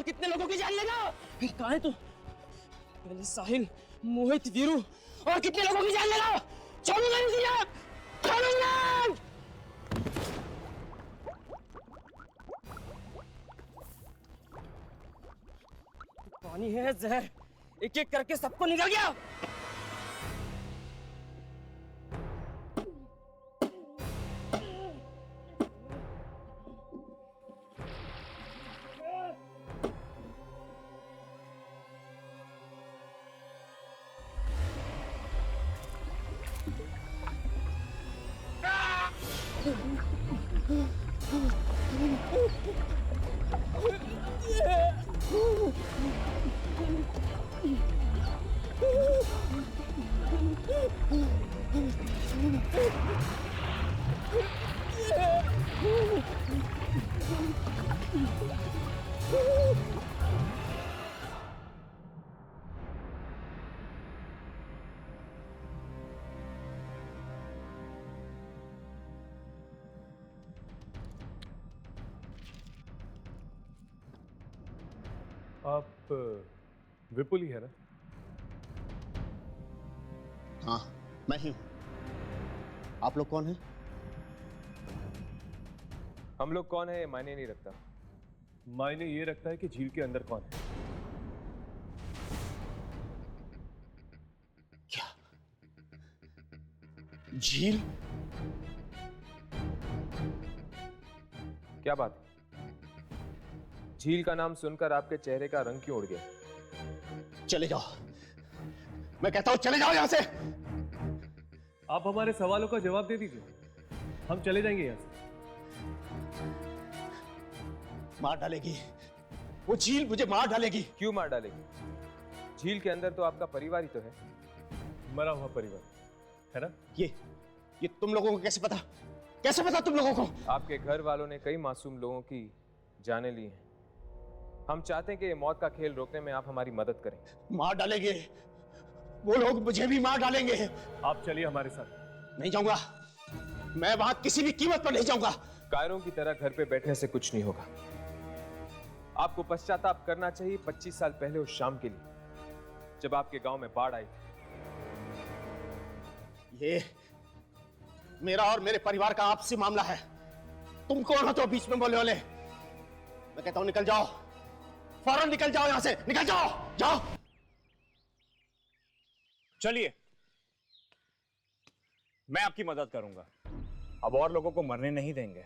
और कितने लोगों की जान लेगा? कहाँ है तू? पहले साहिल, मोहित, वीरू और कितने लोगों की जान लेगा? छोड़ूंगा नहीं तुझे, छोड़ूंगा। पानी है जहर, एक एक करके सबको निकल गया। आप विपुल ही है ना? हाँ, मैं ही हूं। आप लोग कौन हैं? हम लोग कौन है ये मायने नहीं रखता। मायने ये रखता है कि झील के अंदर कौन है। क्या? झील? क्या बात है? झील का नाम सुनकर आपके चेहरे का रंग क्यों उड़ गया? चले जाओ, मैं कहता हूं चले जाओ यहां से। आप हमारे सवालों का जवाब दे दीजिए, हम चले जाएंगे यहां से। मार डालेगी वो झील, मुझे मार डालेगी। क्यों मार डालेगी? झील के अंदर तो आपका परिवार ही तो है। मरा हुआ परिवार है ना? ये तुम लोगों को कैसे पता? कैसे पता तुम लोगों को? आपके घर वालों ने कई मासूम लोगों की जानें ली हैं। हम चाहते हैं कि ये मौत का खेल रोकने में आप हमारी मदद करें। मार डालेंगे वो लोग, मुझे भी मार डालेंगे। आप चलिए हमारे साथ। नहीं जाऊंगा, मैं वहां किसी भी कीमत पर नहीं जाऊंगा। कायरों की तरह घर पे बैठने से कुछ नहीं होगा। आपको पश्चाताप करना चाहिए 25 साल पहले उस शाम के लिए, जब आपके गांव में बाढ़ आई थी। ये मेरा और मेरे परिवार का आपसी मामला है। तुम कौन हो तो बीच में बोले वाले? मैं कहता हूं निकल जाओ, फौरन निकल जाओ यहां से, निकल जाओ, जाओ। चलिए, मैं आपकी मदद करूंगा। अब और लोगों को मरने नहीं देंगे।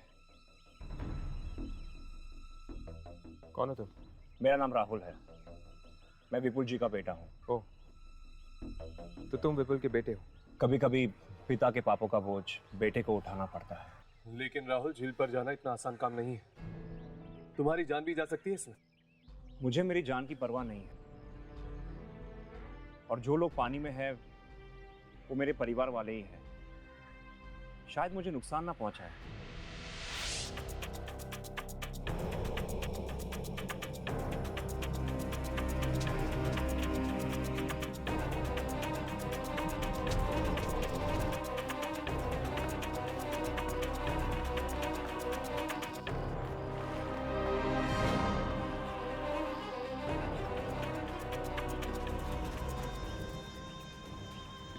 कौन हो तुम? मेरा नाम राहुल है, मैं विपुल जी का बेटा हूं। ओह, तो तुम विपुल के बेटे हो। कभी कभी पिता के पापों का बोझ बेटे को उठाना पड़ता है। लेकिन राहुल, झील पर जाना इतना आसान काम नहीं है। तुम्हारी जान भी जा सकती है इसमें। मुझे मेरी जान की परवाह नहीं है, और जो लोग पानी में हैं वो मेरे परिवार वाले ही हैं। शायद मुझे नुकसान ना पहुंचाए।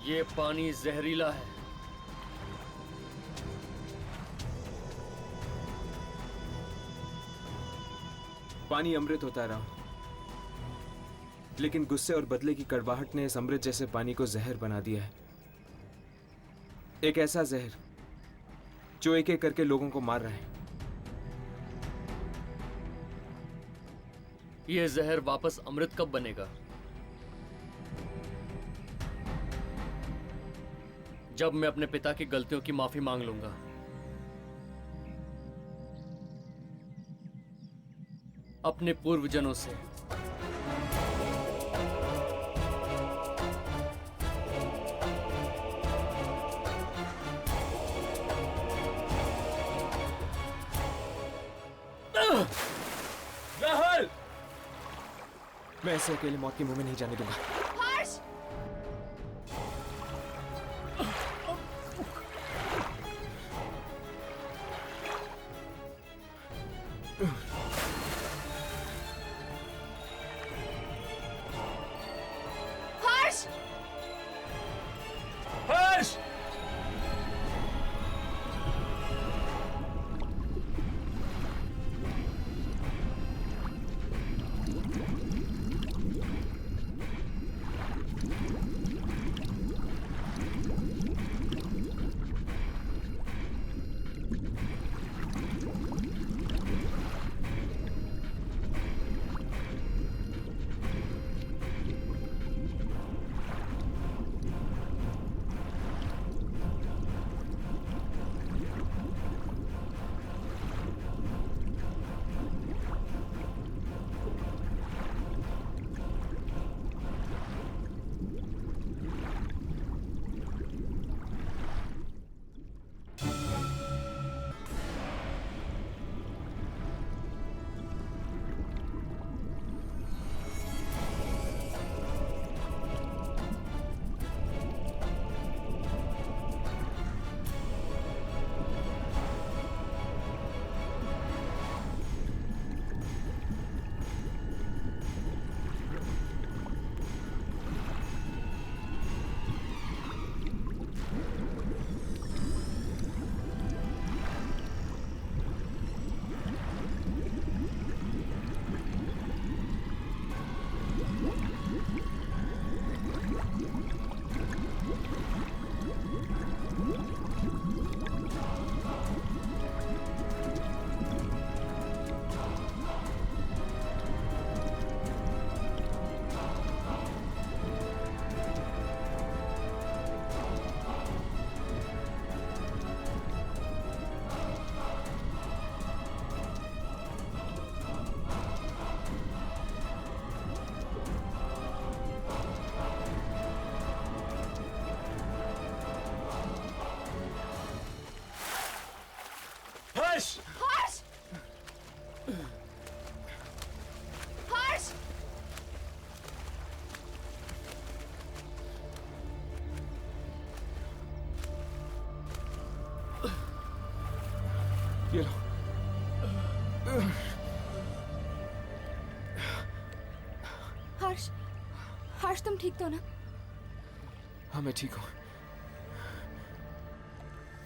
ये पानी जहरीला है। पानी अमृत होता है राहुल, लेकिन गुस्से और बदले की कड़वाहट ने इस अमृत जैसे पानी को जहर बना दिया है। एक ऐसा जहर जो एक एक करके लोगों को मार रहा है। ये जहर वापस अमृत कब बनेगा? जब मैं अपने पिता की गलतियों की माफी मांग लूंगा। अपने पूर्वजनों से। राहुल, मैं ऐसे अकेले मौत के मुंह में नहीं जाने दूंगा। हर्ष! हर्ष! हर्ष! हर्ष! ये लो। हर्ष, हर्ष तुम ठीक तो ना? हाँ मैं ठीक हूँ।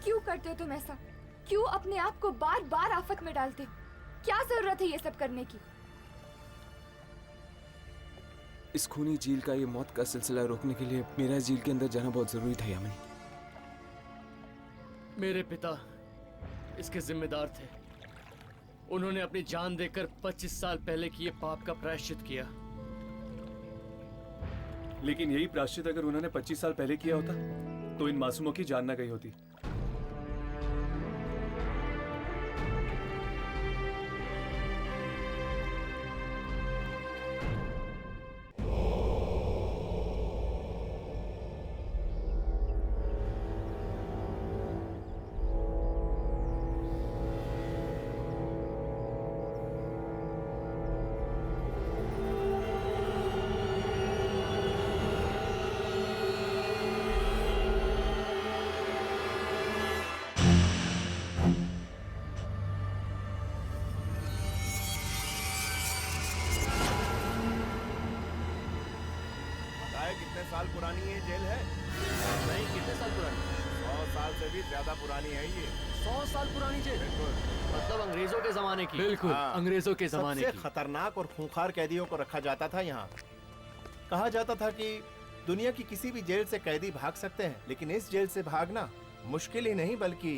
क्यों करते हो तुम ऐसा? क्यों अपने आप को बार बार आफत में डालते हो? क्या जरूरत है ये सब करने की? इस खूनी झील का ये मौत का सिलसिला रोकने के लिए मेरा झील के अंदर जाना बहुत जरूरी था यामिनी। मेरे पिता इसके जिम्मेदार थे। उन्होंने अपनी जान देकर 25 साल पहले किए पाप का प्रायश्चित किया। लेकिन यही प्रायश्चित अगर उन्होंने 25 साल पहले किया होता तो इन मासूमों की जान न गई होती। कितने साल पुरानी ये जेल है? नहीं, कितने साल पुरानी? 100 साल से भी ज्यादा पुरानी है ये। 100 साल पुरानी जेल? मतलब अंग्रेजों के जमाने की? बिल्कुल, अंग्रेजों के जमाने सबसे की। खतरनाक और खूंखार कैदियों को रखा जाता था यहाँ। कहा जाता था कि दुनिया की किसी भी जेल से कैदी भाग सकते हैं, लेकिन इस जेल से भागना मुश्किल ही नहीं बल्कि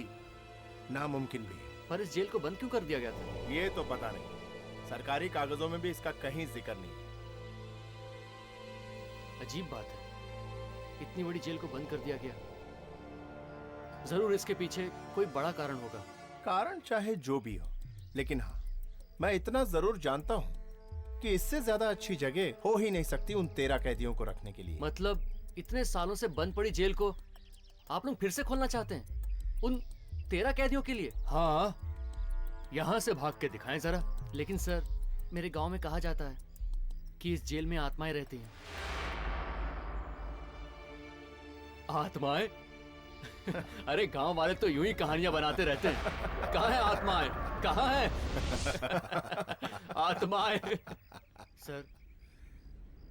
नामुमकिन भी। पर इस जेल को बंद क्यों कर दिया गया था? ये तो पता नहीं, सरकारी कागजों में भी इसका कहीं जिक्र नहीं। अजीब बात है, इतनी बड़ी जेल को बंद कर दिया गया। जरूर इसके पीछे कोई बड़ा कारण होगा। कारण चाहे जो भी हो, लेकिन हाँ, मैं इतना जरूर जानता हूँ कि इससे ज्यादा अच्छी जगह हो ही नहीं सकती उन 13 कैदियों को रखने के लिए। मतलब इतने सालों से बंद पड़ी जेल को आप लोग फिर से खोलना चाहते हैं उन 13 कैदियों के लिए? हाँ, यहाँ से भाग के दिखाएं जरा। लेकिन सर, मेरे गांव में कहा जाता है कि इस जेल में आत्माएं रहती हैं। आत्माएं? अरे गांव वाले तो यूं ही कहानियां बनाते रहते हैं। कहाँ है आत्माएं? कहाँ है आत्माएं? सर,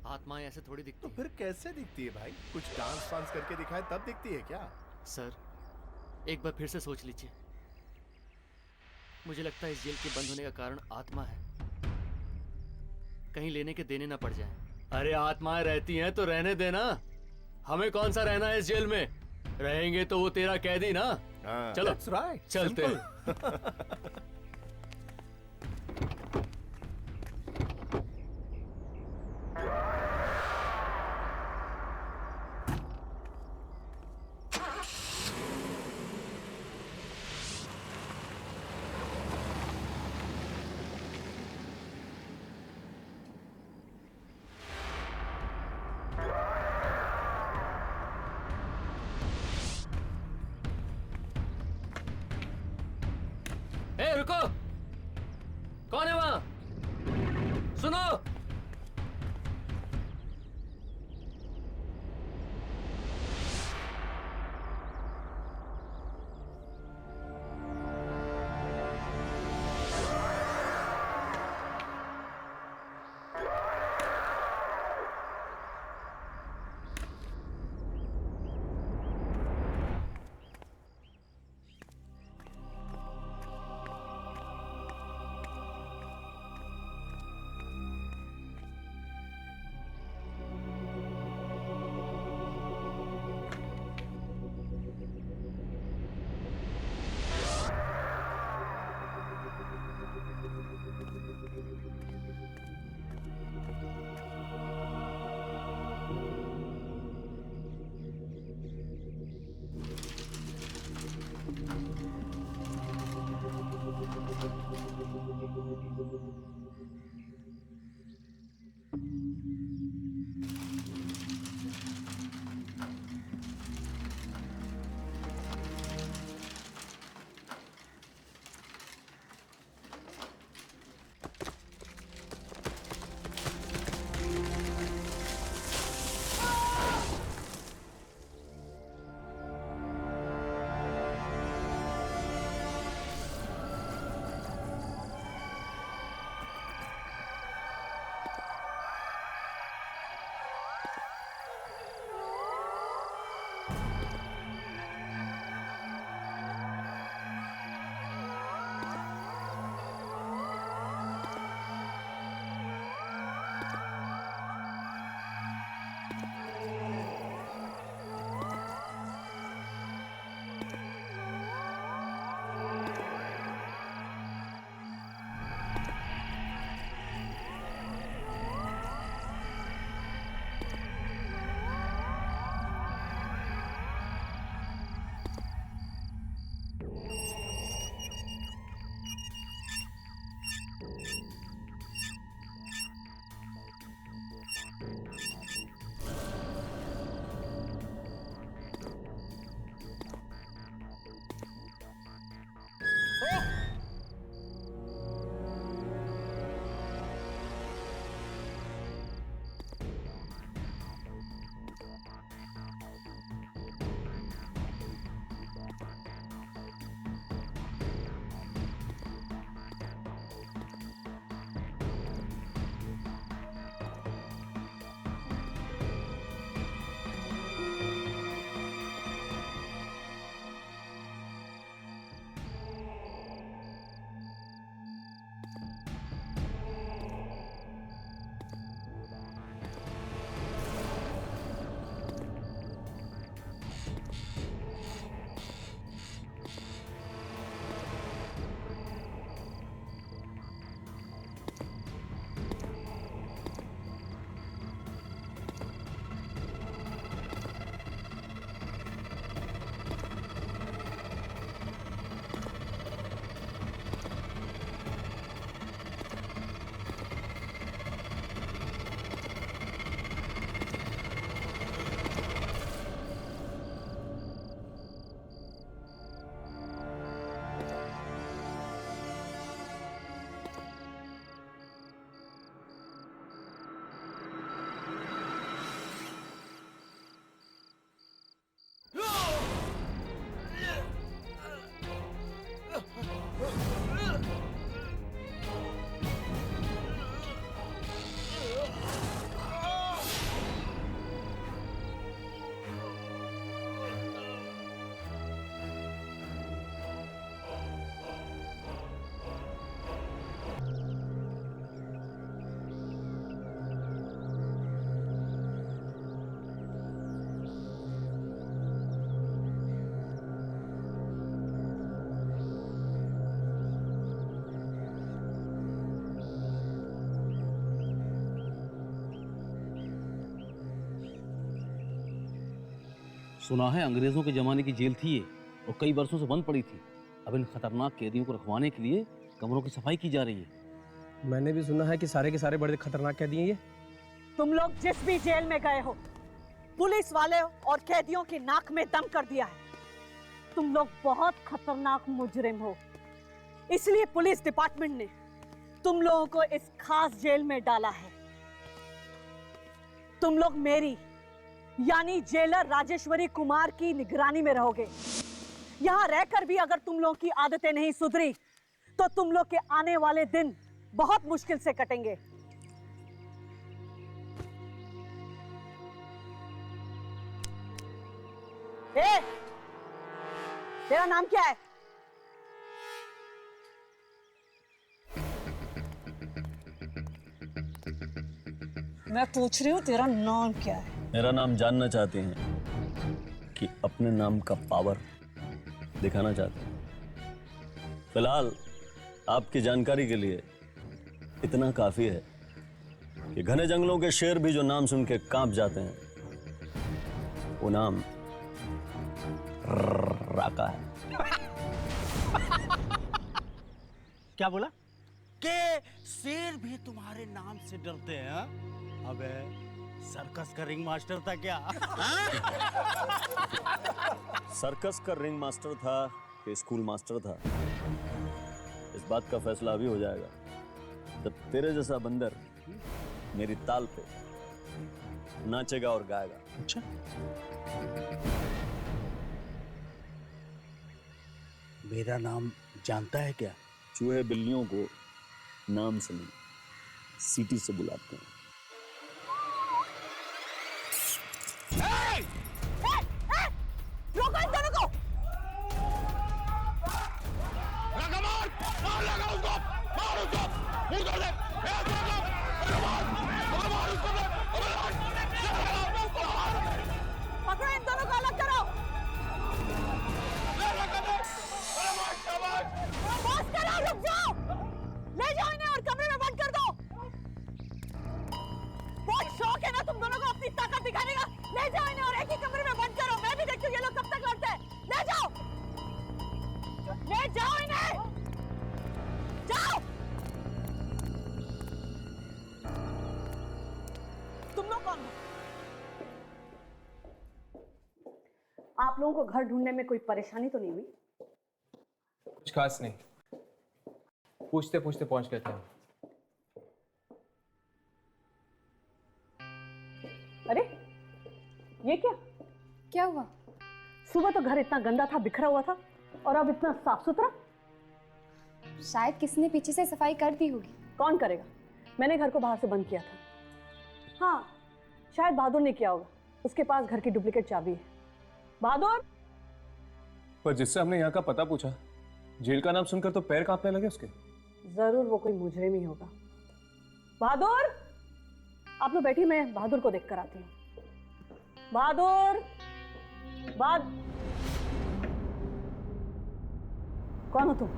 आत्माएं ऐसे थोड़ी दिखती तो हैं। फिर कैसे दिखती है भाई? कुछ डांस वांस करके दिखाए तब दिखती है क्या? सर, एक बार फिर से सोच लीजिए। मुझे लगता है इस जेल के बंद होने का कारण आत्मा है। कहीं लेने के देने ना पड़ जाए। अरे आत्माएं रहती हैं तो रहने देना। हमें कौन सा रहना है इस जेल में? रहेंगे तो वो 13 कैदी ना। चलो, That's right. चलते हैं। सुना है अंग्रेजों के जमाने की जेल थी ये और कई वर्षों से बंद पड़ी थी। अब इन खतरनाक कैदियों को रखवाने के लिए कमरों की सफाई की जा रही है। मैंने भी सुना है कि सारे के सारे बड़े खतरनाक कैदी हैं ये। तुम लोग जिस भी जेल में गए हो, पुलिस वाले और कैदियों की नाक में दम कर दिया है। तुम लोग बहुत खतरनाक मुजरिम हो, इसलिए पुलिस डिपार्टमेंट ने तुम लोगों को इस खास जेल में डाला है। तुम लोग मेरी यानी जेलर राजेश्वरी कुमार की निगरानी में रहोगे। यहां रहकर भी अगर तुम लोगों की आदतें नहीं सुधरी तो तुम लोग के आने वाले दिन बहुत मुश्किल से कटेंगे। तेरा नाम क्या है? मैं पूछ रही हूँ तेरा नाम क्या है? मेरा नाम जानना चाहते हैं कि अपने नाम का पावर दिखाना चाहते हैं? फिलहाल आपकी जानकारी के लिए इतना काफी है कि घने जंगलों के शेर भी जो नाम सुन के कांप जाते हैं, वो नाम राका है। क्या बोला? के शेर भी तुम्हारे नाम से डरते हैं? अबे सर्कस का रिंग मास्टर था क्या? सर्कस का रिंग मास्टर था कि स्कूल मास्टर था, इस बात का फैसला अभी हो जाएगा जब तेरे जैसा बंदर मेरी ताल पे नाचेगा और गाएगा। अच्छा, मेरा नाम जानता है क्या? चूहे बिल्लियों को नाम से नहीं, सीटी से बुलाते हैं। रोको इन दोनों को! पकड़ो इन दोनों को, अलग करो! बस करो, रुक जाओ! ले जाओ इन्हें और कमरे में बंद कर दो। बहुत शौक है ना तुम दोनों को अपनी ताकत दिखाने का। ले जाओ इन्हें और एक ही कमरे में बंद करो। मैं भी देखती हूँ ये लोग कब तक लड़ते हैं। ले जाओ इन्हें, जाओ। तुम लोग कौन हो? आप लोगों को घर ढूंढने में कोई परेशानी तो नहीं हुई? कुछ खास नहीं, पूछते पूछते पहुंच गए थे। अरे ये क्या? क्या हुआ? सुबह तो घर इतना गंदा था, बिखरा हुआ था, और अब इतना साफ सुथरा। शायद किसी ने पीछे से सफाई कर दी होगी। कौन करेगा? मैंने घर को बाहर से बंद किया था। हाँ, शायद बहादुर ने किया होगा, उसके पास घर की डुप्लीकेट चाबी है। बहादुर! पर जिससे हमने यहाँ का पता पूछा, जेल का नाम सुनकर तो पैर कांपने लगे उसके। जरूर वो कोई मुजरिम ही होगा। बहादुर! आप लोग बैठी, मैं बहादुर को देख कर आती हूँ। बहादुर! कौन हो तुम?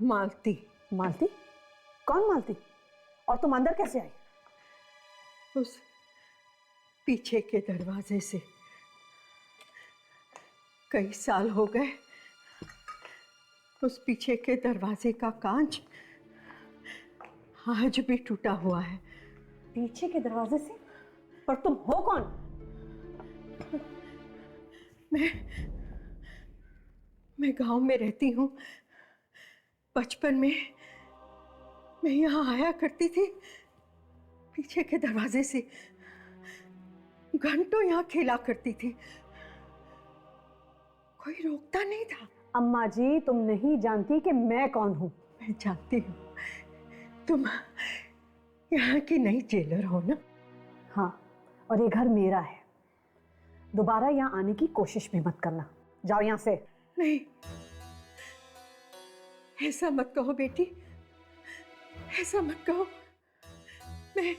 मालती। मालती? कौन मालती? और तुम अंदर कैसे आई? उस पीछे के दरवाजे से। कई साल हो गए, उस पीछे के दरवाजे का कांच आज भी टूटा हुआ है। पीछे के दरवाजे से? पर तुम हो कौन? मैं गांव में रहती हूँ। बचपन में मैं यहाँ आया करती थी, पीछे के दरवाजे से। घंटों यहाँ खेला करती थी, कोई रोकता नहीं था। अम्मा जी, तुम नहीं जानती कि मैं कौन हूँ? मैं जानती हूँ, तुम यहाँ की नई जेलर हो ना? हाँ, और ये घर मेरा है। दोबारा यहाँ आने की कोशिश भी मत करना। जाओ यहाँ से। नहीं, ऐसा मत कहो बेटी, ऐसा मत कहो। मैं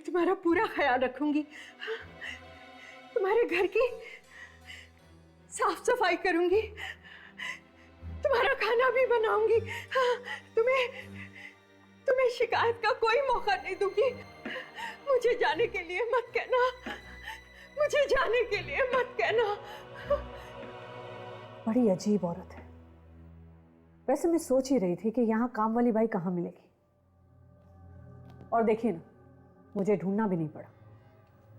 तुम्हारा पूरा ख्याल रखूंगी। तुम्हारे घर की साफ सफाई करूंगी, तुम्हारा खाना भी बनाऊंगी। हाँ, तुम्हें शिकायत का कोई मौका नहीं दूंगी। मुझे जाने के लिए मत कहना। मुझे जाने के लिए मत कहना। बड़ी अजीब औरत है। वैसे मैं सोच ही रही थी कि यहाँ काम वाली बाई कहाँ मिलेगी, और देखिए ना, मुझे ढूंढना भी नहीं पड़ा।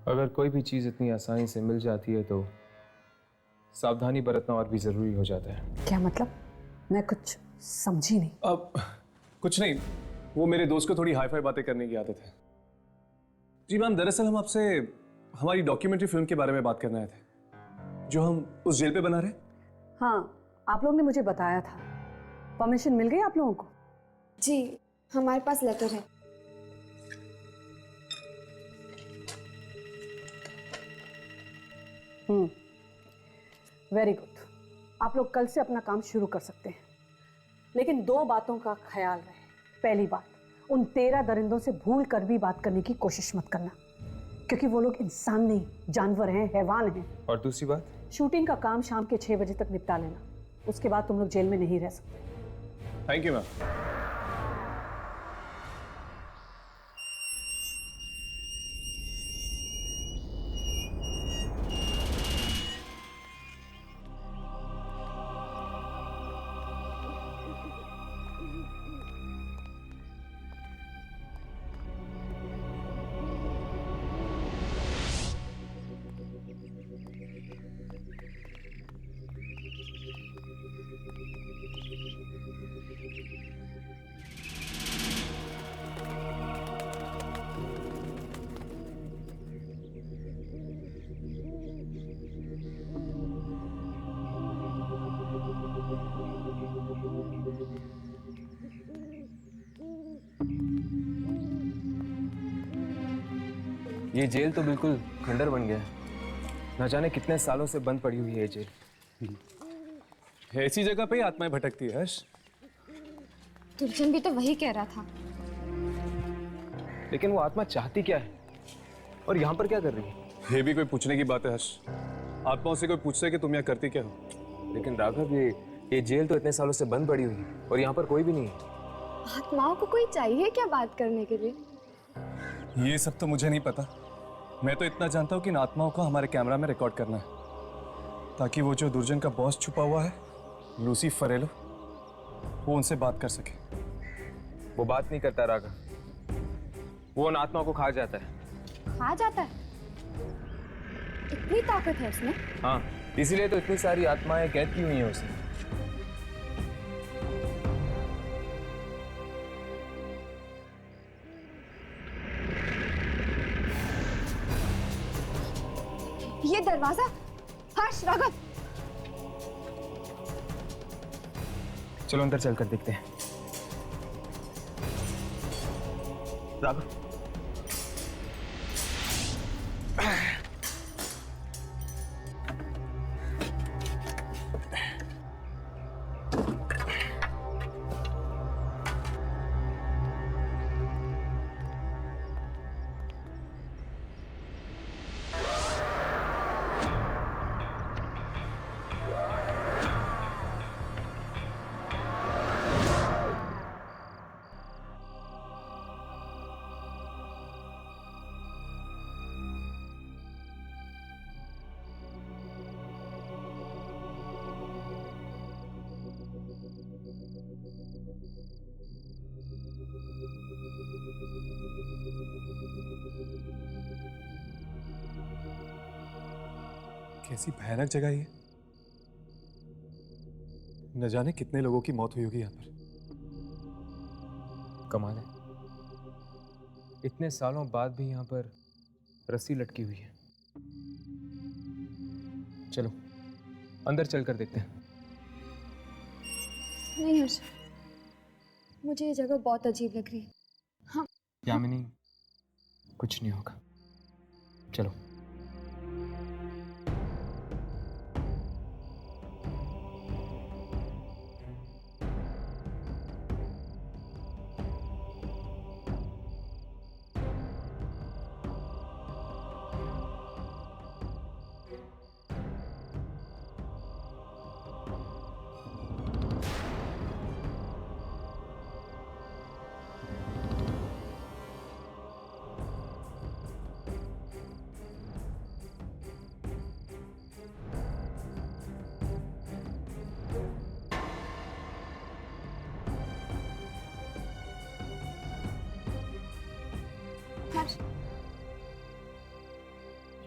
अगर कोई भी चीज इतनी आसानी से मिल जाती है तो सावधानी बरतना और भी जरूरी हो जाता है। क्या मतलब? मैं कुछ समझी नहीं। अब कुछ नहीं, वो मेरे दोस्त को थोड़ी हाई-फाई बातें करने की आदत है। जी मैम, दरअसल हम आपसे हमारी डॉक्यूमेंट्री फिल्म के बारे में बात करने आए थे, जो हम उस जेल पे बना रहे। हाँ, आप लोग ने मुझे बताया था। परमिशन मिल गई आप लोगों को? जी, हमारे पास लेटर है। Very good. आप लोग कल से अपना काम शुरू कर सकते हैं, लेकिन 2 बातों का ख्याल रहे। पहली बात, उन 13 दरिंदों से भूल कर भी बात करने की कोशिश मत करना, क्योंकि वो लोग इंसान नहीं, जानवर हैं, हैवान हैं। और दूसरी बात, शूटिंग का काम शाम के 6 बजे तक निपटा लेना, उसके बाद तुम लोग जेल में नहीं रह सकते। Thank you ma'am. ये जेल तो बिल्कुल खंडर बन गया है। न जाने कितने सालों से बंद पड़ी हुई है ये जेल। ऐसी जगह पे ही आत्माएं भटकती है हर्ष। दुर्जन भी तो वही कह रहा था। लेकिन वो आत्मा चाहती क्या है और यहाँ पर क्या कर रही है? ये भी कोई पूछने की बात है हर्ष? आत्माओं से कोई पूछता है कि तुम यहाँ करती क्या हो? लेकिन राघव, ये जेल तो इतने सालों से बंद पड़ी हुई है और यहाँ पर कोई भी नहीं है। आत्माओं को कोई चाहिए क्या बात करने के लिए? ये सब तो मुझे नहीं पता। मैं तो इतना जानता हूँ कि इन आत्माओं को हमारे कैमरा में रिकॉर्ड करना है, ताकि वो जो दुर्जन का बॉस छुपा हुआ है, लूसी फरेलो, वो उनसे बात कर सके। वो बात नहीं करता राघव, वो उन आत्माओं को खा जाता है। खा जाता है? इतनी ताकत है उसमें? हाँ, इसीलिए तो इतनी सारी आत्माएं कैद की हुई हैं उसने। ये दरवाजा, हर्ष, राघव, चलो अंदर चलकर देखते हैं। राघव, कैसी भयानक जगह ये। न जाने कितने लोगों की मौत हुई होगी यहाँ पर। कमाल है, इतने सालों बाद भी यहाँ पर रस्सी लटकी हुई है। चलो अंदर चलकर देखते हैं। नहीं हर्ष, मुझे ये जगह बहुत अजीब लग रही है। हाँ यामिनी, कुछ नहीं होगा, चलो।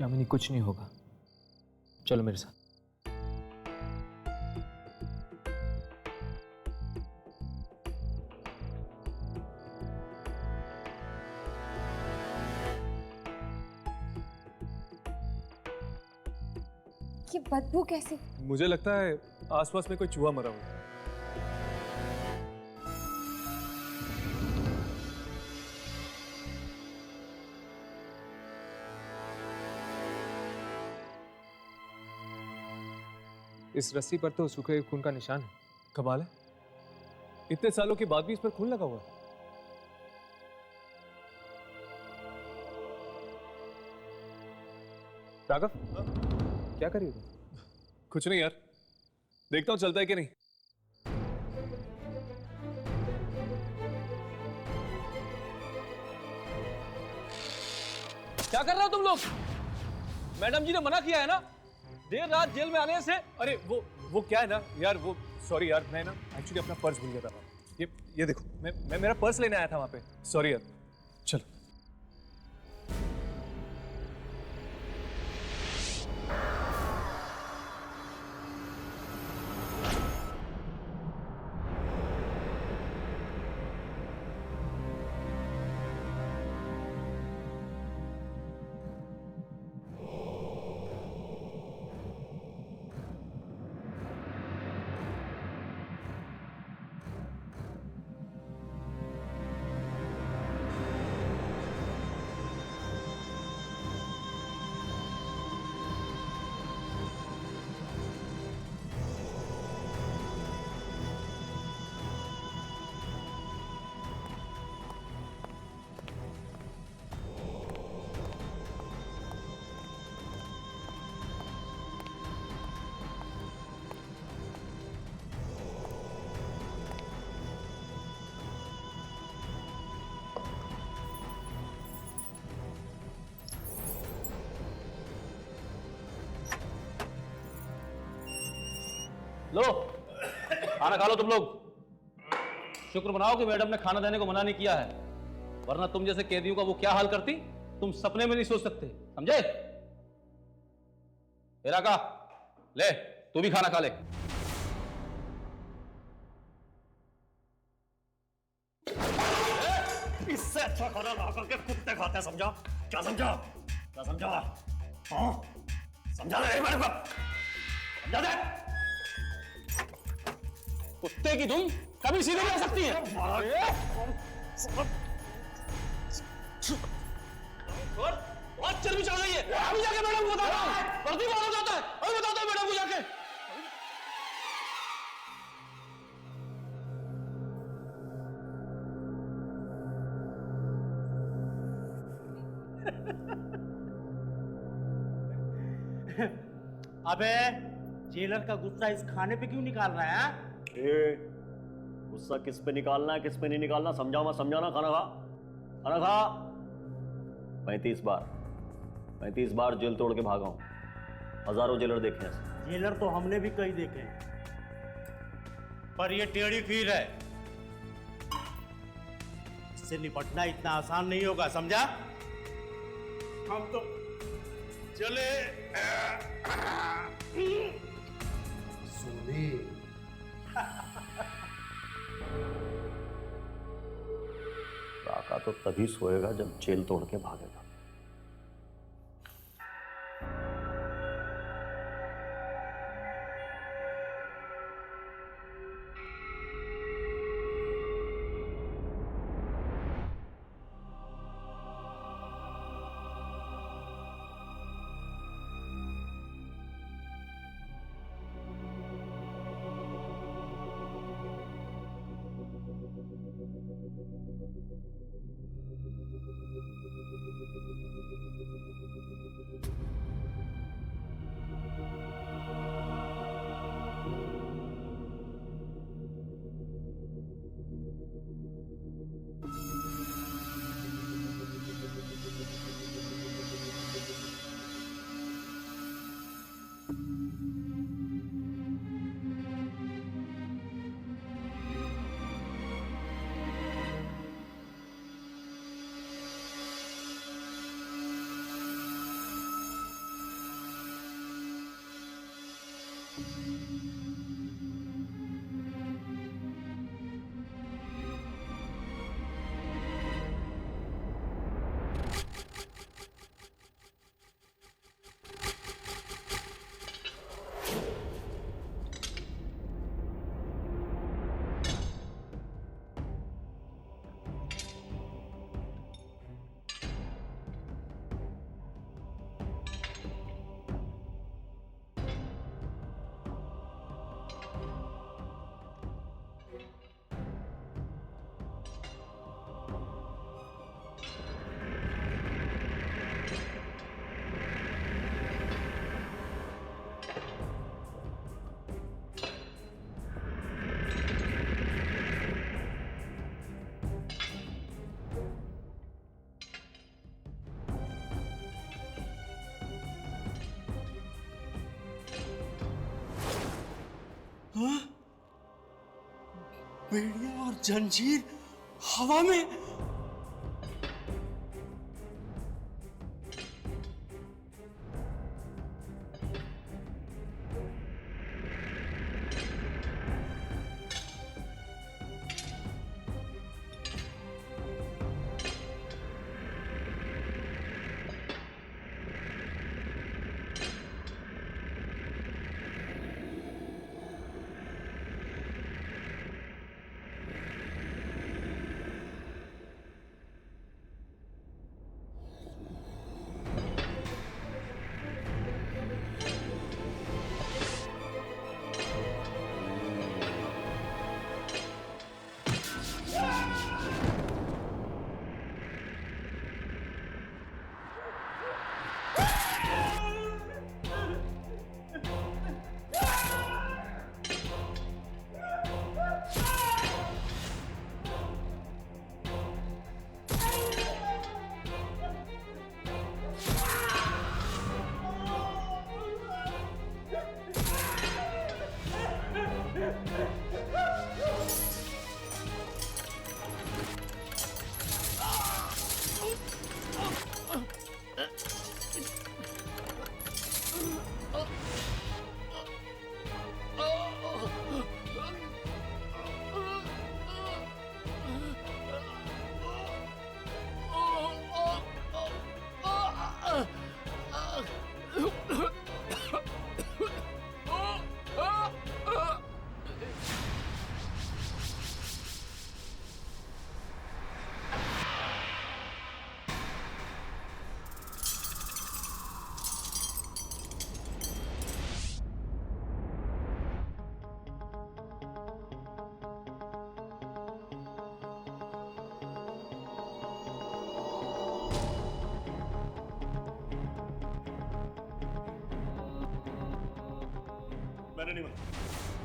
यामिनी कुछ नहीं होगा, चलो मेरे साथ। ये बदबू कैसे? मुझे लगता है आसपास में कोई चूहा मरा हुआ है। इस रस्सी पर तो सूखे खून का निशान है। कमाल है, इतने सालों के बाद भी इस पर खून लगा हुआ है। राघव, क्या कर रही हो? कुछ नहीं यार, देखता हूँ चलता है कि नहीं। क्या कर रहे हो तुम लोग? मैडम जी ने मना किया है ना देर रात जेल में आने से। अरे वो क्या है ना यार, वो सॉरी यार, मैं ना एक्चुअली अपना पर्स भूल गया था। ये देखो, मैं मेरा पर्स लेने आया था वहां पे। सॉरी यार, चलो। लो खाना खा लो तुम लोग। शुक्र मनाओ कि मैडम ने खाना देने को मना नहीं किया है, वरना तुम जैसे कैदियों का वो क्या हाल करती तुम सपने में नहीं सोच सकते, समझे? का ले तू भी खाना खा ले। इससे अच्छा खाना ला करके कुत्ते खाते हैं, समझा? क्या समझा? क्या समझा? हाँ? समझा दे मेरे को, समझा दे। कुत्ते की धुन कभी सीधी नहीं हो सकती है। बहुत चर्बी चढ़ गई है। अभी जाके मैडम को बताता हूँ, वर्दी बहुत हो जाता है। अभी बताता हूँ मैडम को जाके। अबे जेलर का गुस्सा इस खाने पे क्यों निकाल रहा है? गुस्सा किस पे निकालना है किस पे नहीं निकालना समझा मत, समझाना। खाना खा, खाना खा। 35 बार जेल तोड़ के भागा हूं, हजारों जेलर देखे हैं। जेलर तो हमने भी कई देखे हैं, पर ये टेढ़ी खीर है, इससे निपटना इतना आसान नहीं होगा, समझा? हम तो चले सोने। काका तो तभी सोएगा जब जेल तोड़ के भागेगा। बेड़िया और जंजीर हवा में।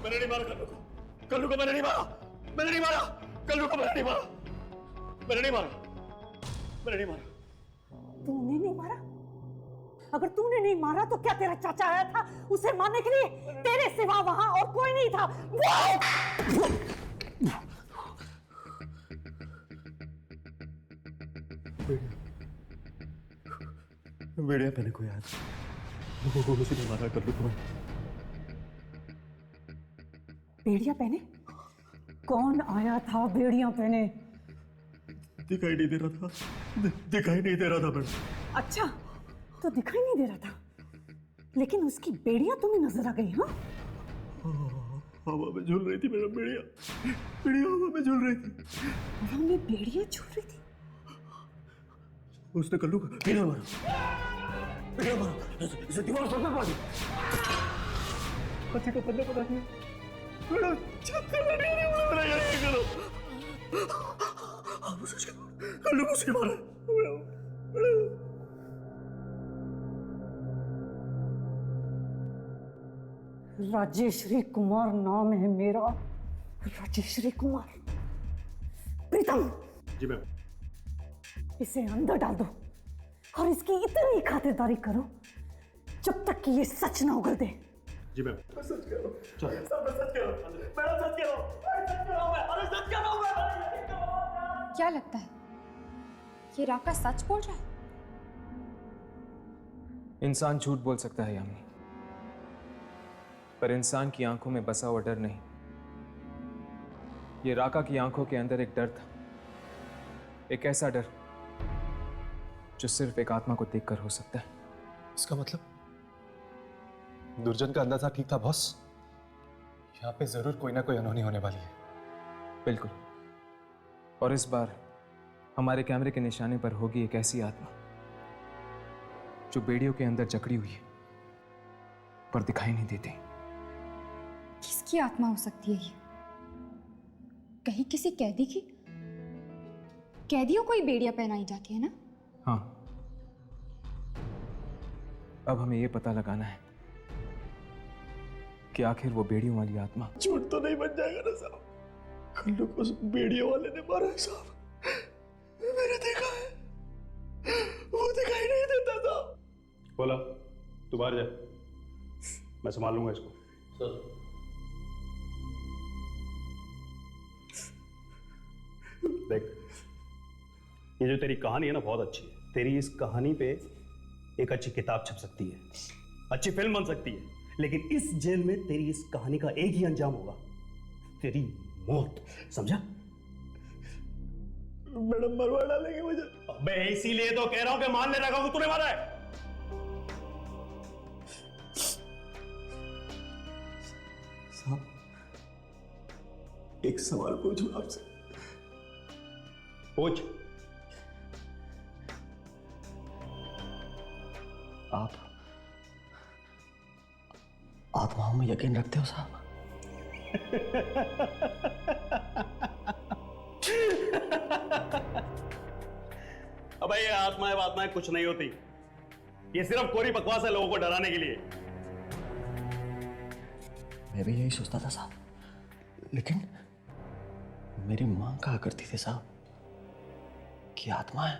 मैंने नहीं मारा कल्लू को मैंने नहीं मारा कल्लू को मैंने नहीं मारा मैंने नहीं मारा तूने नहीं मारा? अगर तूने नहीं मारा तो क्या तेरा चाचा आया था उसे मारने के लिए? तेरे सिवा वहां और कोई नहीं था। बेड़िया पहने को याद उसे नहीं मारा कल्लू को। बेड़िया पहने? कौन आया था बेड़िया पहने? दिखाई नहीं दे रहा था मैडम। अच्छा, तो दिखाई नहीं दे रहा था, लेकिन उसकी बेड़िया तुम्हें नजर आ गई? हाँ, हवा में झूल रही थी मैडम। बेड़िया हवा में झूल रही थी। हवा में बेड़िया झूल रही थी? उसने कल्लू को बेड़िया मारा इसे दीवार से मार दी। पति को पता नहीं मैडम। कल्लू को उसने मारा। राजेश्वरी कुमार नाम है मेरा, राजेश्वरी कुमार। प्रीतम जी मैम। इसे अंदर डाल दो और इसकी इतनी खातिरदारी करो जब तक कि ये सच ना उगल दे। जी मैम। सच कह रहा हूं। सच कह रहा हूं मैडम। सच कह रहा हूं। क्या लगता है ये राका सच बोल रहा है? इंसान झूठ बोल सकता है यामिनी, पर इंसान की आंखों में बसा हुआ डर नहीं। ये राका की आंखों के अंदर एक डर था, एक ऐसा डर जो सिर्फ एक आत्मा को देखकर हो सकता है। इसका मतलब दुर्जन का अंदाजा ठीक था बॉस। यहाँ पे जरूर कोई ना कोई अनहोनी होने वाली है। बिल्कुल, और इस बार हमारे कैमरे के निशाने पर होगी एक ऐसी आत्मा जो बेड़ियों के अंदर जकड़ी हुई है पर दिखाई नहीं देती। किसकी आत्मा हो सकती है ये? कहीं किसी कैदी की? कैदियों को ही बेड़ियां पहनाई जाती है ना? हाँ, अब हमें यह पता लगाना है कि आखिर वो बेड़ियों वाली आत्मा झूठ तो नहीं बन जाएगा ना साहब? कल्लू को उस बेड़ियों वाले ने मारा है साहब। मैंने देखा है, वो दिखाई नहीं देता था। बोला तू बाहर जा, मैं संभाल लूंगा इसको। देख, ये जो तेरी कहानी है ना बहुत अच्छी है। तेरी इस कहानी पे एक अच्छी किताब छप सकती है, अच्छी फिल्म बन सकती है, लेकिन इस जेल में तेरी इस कहानी का एक ही अंजाम होगा, तेरी मौत। समझा? मैडम मरवा डालेंगे मुझे। मैं इसीलिए तो कह रहा हूं कि मानने लगा कि तूने मारा है। साहब, एक सवाल पूछूं आपसे? पूछ। आप आत्माओं में यकीन रखते हो साहब? अबे ये आत्माएं कुछ नहीं होती, ये सिर्फ कोरी बकवास है लोगों को डराने के लिए। मैं भी यही सोचता था साहब, लेकिन मेरी मां कहा करती थी साहब कि आत्माएं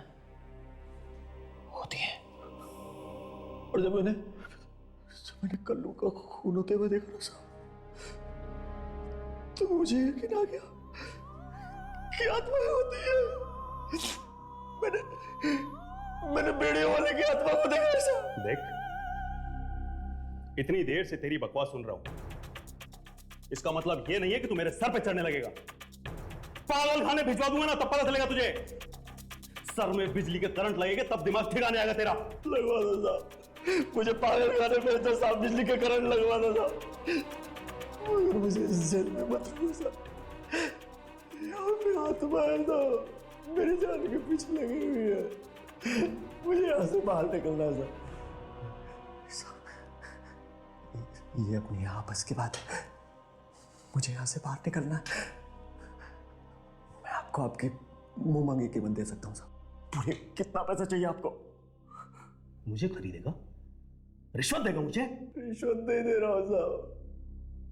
होती हैं। और जब मैंने कल्लू का खून होते हुए देखा ना साहब, तो मुझे यकीन आ गया कि आत्माएं होती है। मैंने बेड़ियों वाले की आत्मा को देखा साहब। देख, इतनी देर से तेरी बकवास सुन रहा हूं, इसका मतलब ये नहीं है कि तू मेरे सर पे चढ़ने लगेगा। पागल खाने भिजवा दूंगा ना, तब पता चलेगा तुझे। सर में बिजली के करंट लगेगा तब दिमाग ठिकाने आएगा तेरा। लगवा दो साहब, मुझे पागल खाने पे तो साहब बिजली के करंट लगवा दो साहब, मगर मुझे इस जेल में मत रखो साहब। यहाँ पे आत्मा है तो मेरी जान के पीछे लगी हुई है, मुझे यहाँ से बाहर निकलना है साहब। ये अपनी आपस की बात है, मुझे यहाँ से बाहर निकलना है। मैं आपको आपकी मुंह मांगी कीमत दे सकता हूँ साहब। पूरे कितना पैसा चाहिए आपको? मुझे खरीदेगा? रिश्वत देगा मुझे? रिश्वत नहीं दे रहा हूँ साहब,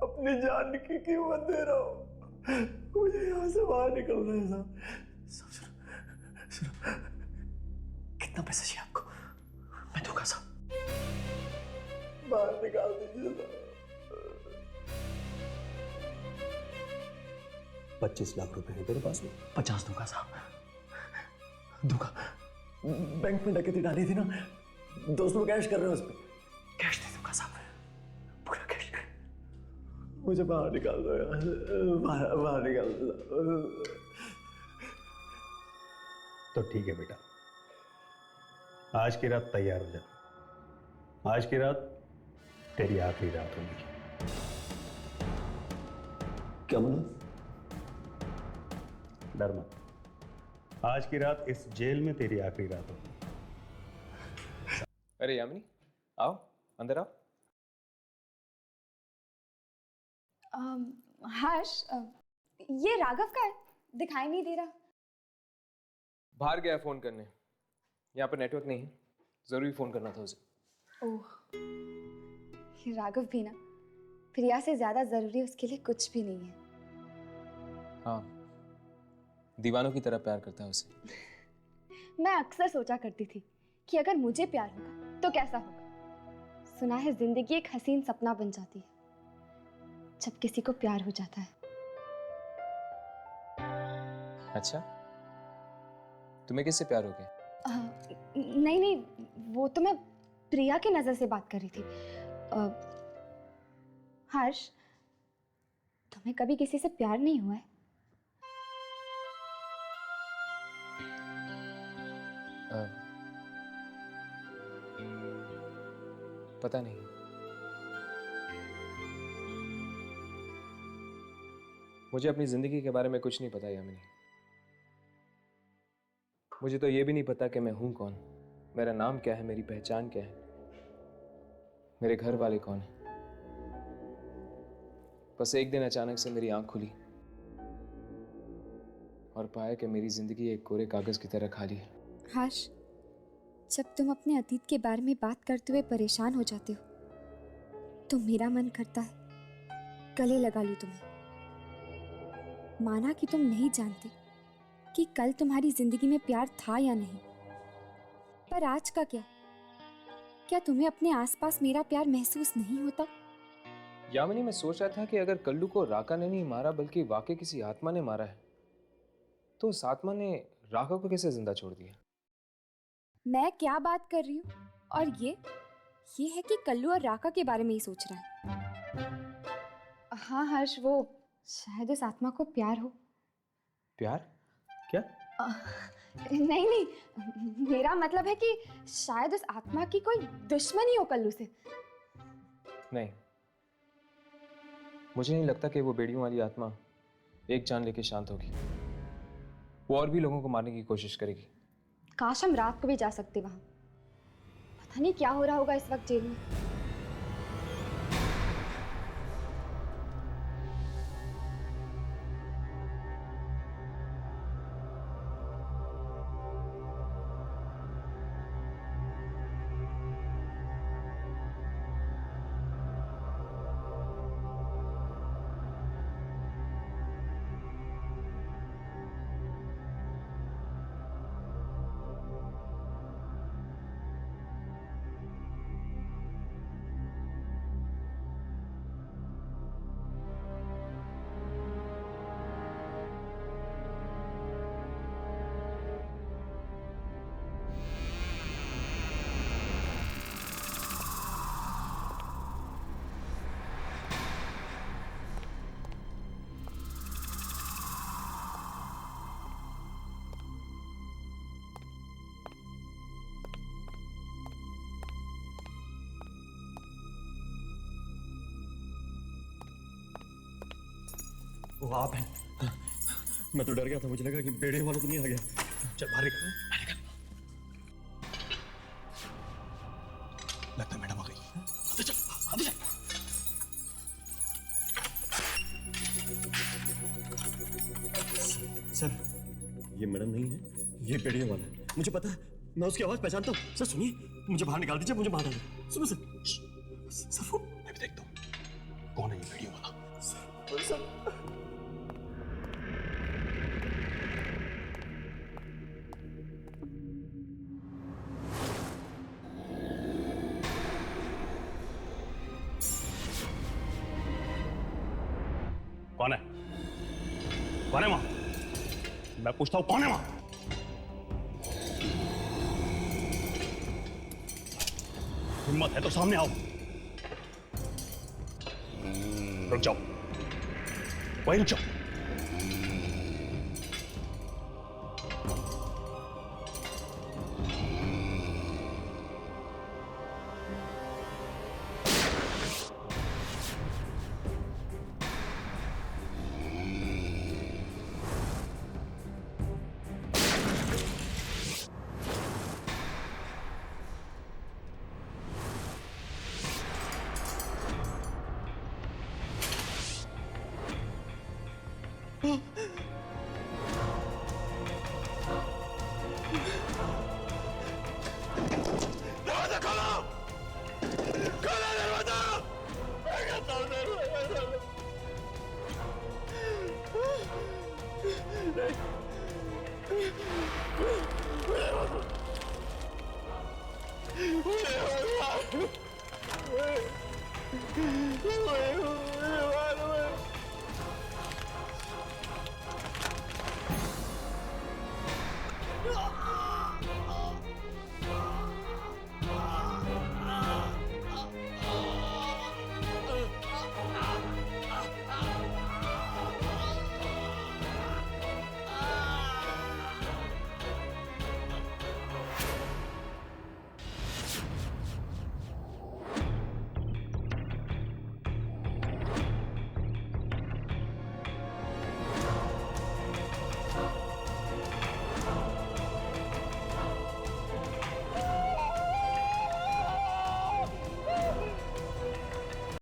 अपनी जान की कीमत दे रहा हूँ। मुझे यहाँ से बाहर निकलना है साहब। सुनो, कितना पैसा चाहिए आपको? मैं दूंगा साहब। बाहर निकाल दीजिए साहब। 25 लाख रुपए हैं तेरे पास में? 50 दूंगा साहब, दूंगा। बैंक में डकैती डाली थी ना, दोस्त लोग कैश कर रहे हैं उस पर, कैश दे दूंगा साहब, पूरा कैश। मुझे बाहर निकाल दो यार, बाहर निकाल दो। तो ठीक है बेटा, आज की रात तैयार हो जा। आज की रात तेरी आखिरी रात होगी। क्या बोला? डर मत, आज की रात इस जेल में तेरी आखिरी रात होगी। अरे यामिनी, आओ अंदर आओ। हर्ष, ये राघव का है, दिखाई नहीं दे रहा। बाहर गया फोन करने, यहाँ पर नेटवर्क नहीं है, जरूरी फोन करना था उसे। ओह, ये राघव भी ना प्रिया से ज्यादा जरूरी उसके लिए कुछ भी नहीं है। हाँ, दीवानों की तरह प्यार करता है उसे। मैं अक्सर सोचा करती थी कि अगर मुझे प्यार होगा तो कैसा होगा। सुना है जिंदगी एक हसीन सपना बन जाती है जब किसी को प्यार हो जाता है। अच्छा, तुम्हें किससे प्यार हो गया? नहीं नहीं, वो तो मैं प्रिया की नजर से बात कर रही थी। हर्ष, तुम्हें कभी किसी से प्यार नहीं हुआ है? पता नहीं। मुझे अपनी जिंदगी के बारे में कुछ नहीं पता यामिनी। मुझे तो ये भी नहीं पता कि मैं हूं कौन, मेरा नाम क्या है, मेरी पहचान क्या है, मेरे घर वाले कौन हैं। बस एक दिन अचानक से मेरी आंख खुली और पाया कि मेरी जिंदगी एक कोरे कागज की तरह खाली है। हर्ष, जब तुम अपने अतीत के बारे में बात करते हुए परेशान हो जाते हो तो मेरा मन करता है गले लगा लूं तुम्हें। माना कि तुम नहीं जानते कि कल तुम्हारी जिंदगी में प्यार था या नहीं, पर आज का क्या तुम्हें अपने आसपास मेरा प्यार महसूस नहीं होता? यामिनी, मैं सोच रहा था कि अगर कल्लू को राका ने नहीं मारा बल्कि वाकई किसी आत्मा ने मारा है तो उस आत्मा ने राघव को कैसे जिंदा छोड़ दिया? मैं क्या बात कर रही हूँ, और ये है कि कल्लू और राका के बारे में ही सोच रहा है। हाँ हर्ष, वो शायद उस आत्मा को प्यार हो। प्यार? क्या? नहीं नहीं, मेरा मतलब है कि शायद उस आत्मा की कोई दुश्मनी हो कल्लू से। नहीं, मुझे नहीं लगता कि वो बेड़ियों वाली आत्मा एक जान लेके शांत होगी। वो और भी लोगों को मारने की कोशिश करेगी। काश हम रात को भी जा सकते वहां। पता नहीं क्या हो रहा होगा इस वक्त जेल में। वो आप हैं? मैं तो डर गया था, मुझे लगा कि बेड़े वाला तो नहीं आ गया। चल बाहर निकल। लगता है मैडम आ गई। आते चल, आते चल। सर, ये मैडम नहीं है, ये बेड़े वाला है। मुझे पता है, मैं उसकी आवाज पहचानता हूँ। सर सुनिए, मुझे बाहर निकाल दीजिए, मुझे मार डालिए। सुनो सर। सर वो मैं भी देखता हूँ कौन है ये बेड़े वाला। सर कौन है? कौन है वहां? मैं पूछता हूं कौन है वहां? हिम्मत है तो सामने आओ। रुक जाओ, वहीं रुक जाओ।